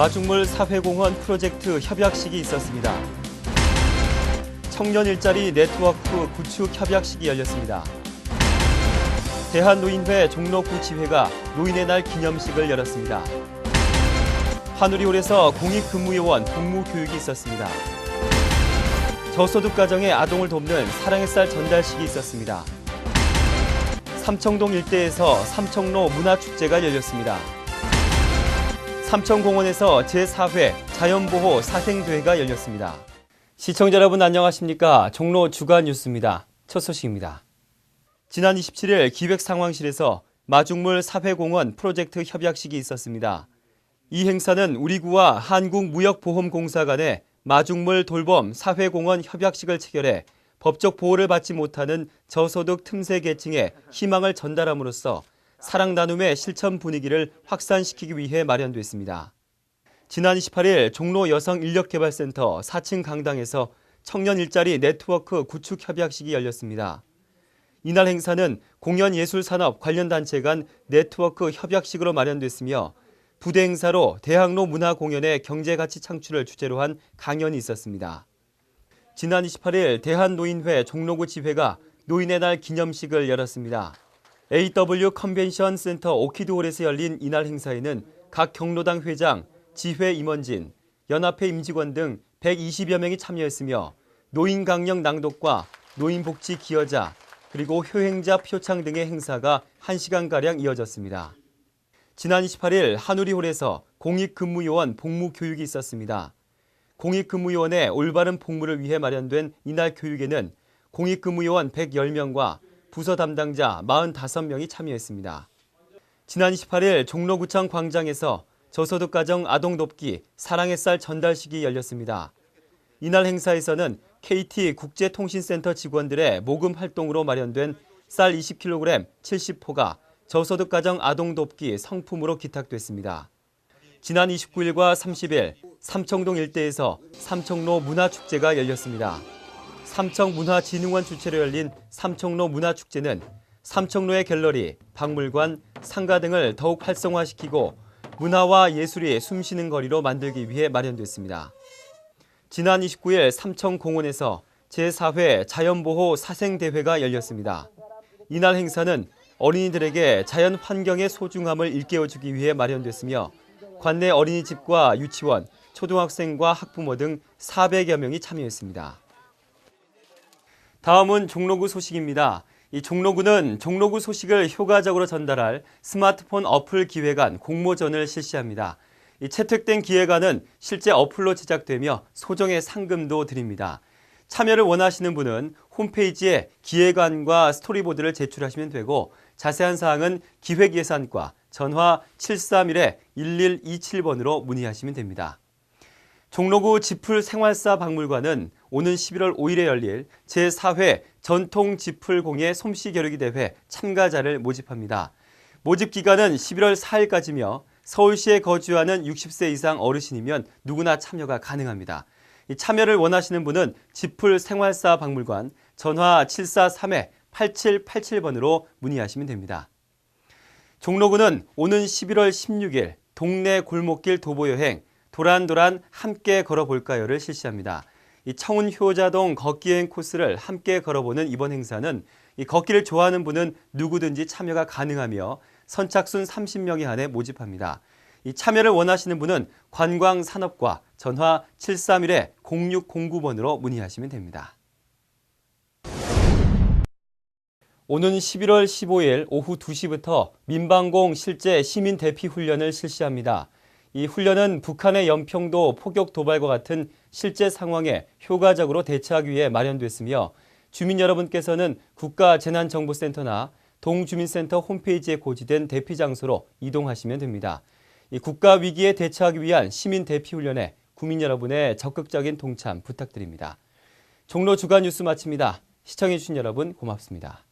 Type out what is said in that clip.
마중물 사회공헌 프로젝트 협약식이 있었습니다. 청년 일자리 네트워크 구축 협약식이 열렸습니다. 대한노인회 종로구지회가 노인의 날 기념식을 열었습니다. 하누리홀에서 공익근무요원 복무교육이 있었습니다. 저소득 가정의 아동을 돕는 사랑의 쌀 전달식이 있었습니다. 삼청동 일대에서 삼청로 문화축제가 열렸습니다. 삼청공원에서 제4회 자연보호 사생대회가 열렸습니다. 시청자 여러분 안녕하십니까? 종로 주간 뉴스입니다. 첫 소식입니다. 지난 27일 기획상황실에서 마중물 사회공헌 프로젝트 협약식이 있었습니다. 이 행사는 우리구와 한국무역보험공사 간의 마중물 돌봄 사회공헌 협약식을 체결해 법적 보호를 받지 못하는 저소득 틈새 계층에 희망을 전달함으로써 사랑 나눔의 실천 분위기를 확산시키기 위해 마련됐습니다. 지난 28일 종로 여성인력개발센터 4층 강당에서 청년 일자리 네트워크 구축 협약식이 열렸습니다. 이날 행사는 공연예술산업 관련 단체 간 네트워크 협약식으로 마련됐으며 부대 행사로 대학로 문화공연의 경제가치 창출을 주제로 한 강연이 있었습니다. 지난 28일 대한노인회 종로구 지회가 노인의 날 기념식을 열었습니다. AW 컨벤션 센터 오키드홀에서 열린 이날 행사에는 각 경로당 회장, 지회 임원진, 연합회 임직원 등 120여 명이 참여했으며 노인 강령 낭독과 노인복지 기여자, 그리고 효행자 표창 등의 행사가 1시간가량 이어졌습니다. 지난 28일 하누리홀에서 공익근무요원 복무교육이 있었습니다. 공익근무요원의 올바른 복무를 위해 마련된 이날 교육에는 공익근무요원 110명과 부서 담당자 45명이 참여했습니다. 지난 28일 종로구청 광장에서 저소득 가정 아동 돕기 사랑의 쌀 전달식이 열렸습니다. 이날 행사에서는 KT 국제통신센터 직원들의 모금 활동으로 마련된 쌀 20kg 70포가 저소득 가정 아동 돕기 성품으로 기탁됐습니다. 지난 29일과 30일 삼청동 일대에서 삼청로 문화축제가 열렸습니다. 삼청문화진흥원 주최로 열린 삼청로 문화축제는 삼청로의 갤러리, 박물관, 상가 등을 더욱 활성화시키고 문화와 예술이 숨쉬는 거리로 만들기 위해 마련됐습니다. 지난 29일 삼청공원에서 제4회 자연보호 사생대회가 열렸습니다. 이날 행사는 어린이들에게 자연 환경의 소중함을 일깨워주기 위해 마련됐으며 관내 어린이집과 유치원, 초등학생과 학부모 등 400여 명이 참여했습니다. 다음은 종로구 소식입니다. 이 종로구는 종로구 소식을 효과적으로 전달할 스마트폰 어플 기획안 공모전을 실시합니다. 이 채택된 기획안은 실제 어플로 제작되며 소정의 상금도 드립니다. 참여를 원하시는 분은 홈페이지에 기획안과 스토리보드를 제출하시면 되고 자세한 사항은 기획예산과 전화 731-1127번으로 문의하시면 됩니다. 종로구 지풀 생활사 박물관은 오는 11월 5일에 열릴 제4회 전통지풀공예 솜씨 겨루기 대회 참가자를 모집합니다. 모집 기간은 11월 4일까지며 서울시에 거주하는 60세 이상 어르신이면 누구나 참여가 가능합니다. 참여를 원하시는 분은 지풀 생활사 박물관 전화 743-8787번으로 문의하시면 됩니다. 종로구는 오는 11월 16일 동네 골목길 도보여행 도란도란 함께 걸어볼까요를 실시합니다. 이 청운효자동 걷기여행 코스를 함께 걸어보는 이번 행사는 이 걷기를 좋아하는 분은 누구든지 참여가 가능하며 선착순 30명에 한해 모집합니다. 이 참여를 원하시는 분은 관광산업과 전화 731-0609번으로 문의하시면 됩니다. 오는 11월 15일 오후 2시부터 민방공 실제 시민 대피 훈련을 실시합니다. 이 훈련은 북한의 연평도 포격 도발과 같은 실제 상황에 효과적으로 대처하기 위해 마련됐으며 주민 여러분께서는 국가재난정보센터나 동주민센터 홈페이지에 고지된 대피 장소로 이동하시면 됩니다. 이 국가 위기에 대처하기 위한 시민 대피 훈련에 국민 여러분의 적극적인 동참 부탁드립니다. 종로 주간 뉴스 마칩니다. 시청해주신 여러분 고맙습니다.